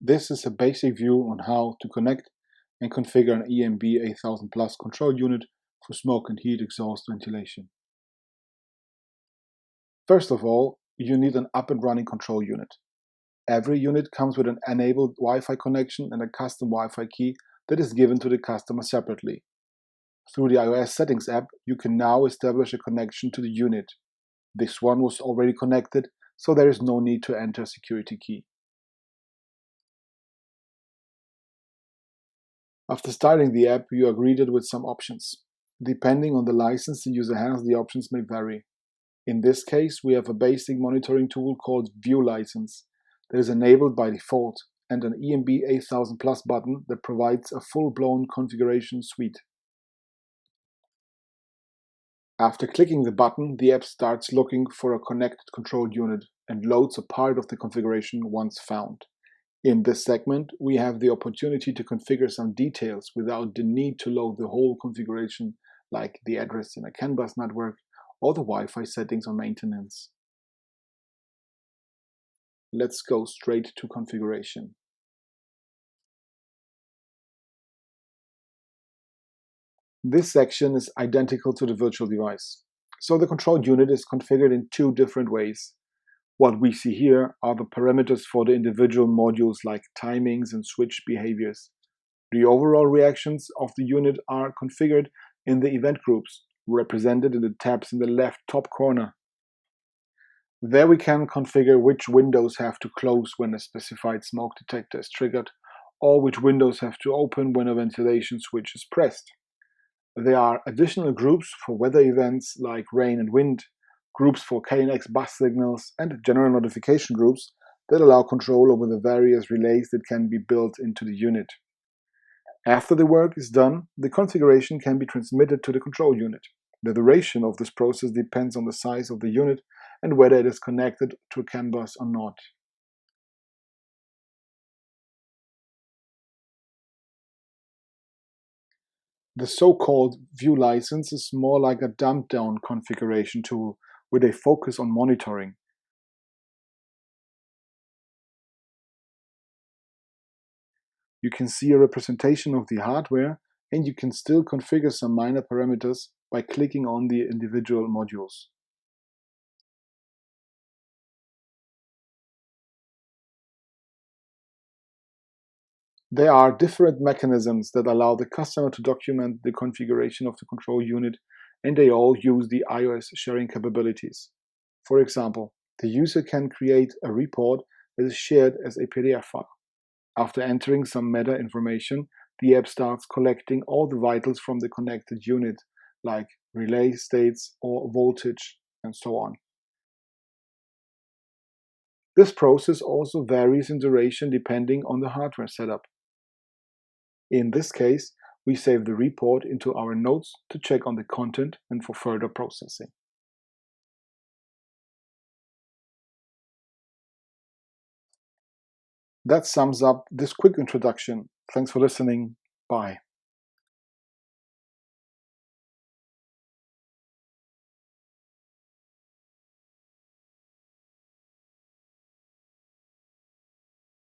This is a basic view on how to connect and configure an EMB8000plus control unit for smoke and heat exhaust ventilation. First of all, you need an up and running control unit. Every unit comes with an enabled Wi-Fi connection and a custom Wi-Fi key that is given to the customer separately. Through the iOS settings app, you can now establish a connection to the unit. This one was already connected, so there is no need to enter a security key. After starting the app, you are greeted with some options. Depending on the license the user has, the options may vary. In this case, we have a basic monitoring tool called View License that is enabled by default, and an EMB8000plus button that provides a full-blown configuration suite. After clicking the button, the app starts looking for a connected control unit and loads a part of the configuration once found. In this segment, we have the opportunity to configure some details without the need to load the whole configuration, like the address in a CAN bus network or the Wi-Fi settings or maintenance. Let's go straight to configuration. This section is identical to the virtual device. So the control unit is configured in two different ways. What we see here are the parameters for the individual modules like timings and switch behaviors. The overall reactions of the unit are configured in the event groups, represented in the tabs in the left top corner. There we can configure which windows have to close when a specified smoke detector is triggered, or which windows have to open when a ventilation switch is pressed. There are additional groups for weather events like rain and wind, groups for KNX bus signals, and general notification groups that allow control over the various relays that can be built into the unit. After the work is done, the configuration can be transmitted to the control unit. The duration of this process depends on the size of the unit and whether it is connected to a CAN bus or not. The so-called View License is more like a dump-down configuration tool with a focus on monitoring. You can see a representation of the hardware, and you can still configure some minor parameters by clicking on the individual modules. There are different mechanisms that allow the customer to document the configuration of the control unit, and they all use the iOS sharing capabilities. For example, the user can create a report that is shared as a PDF file. After entering some meta information, the app starts collecting all the vitals from the connected unit, like relay states or voltage, and so on. This process also varies in duration depending on the hardware setup. In this case, we save the report into our notes to check on the content and for further processing. That sums up this quick introduction. Thanks for listening. Bye.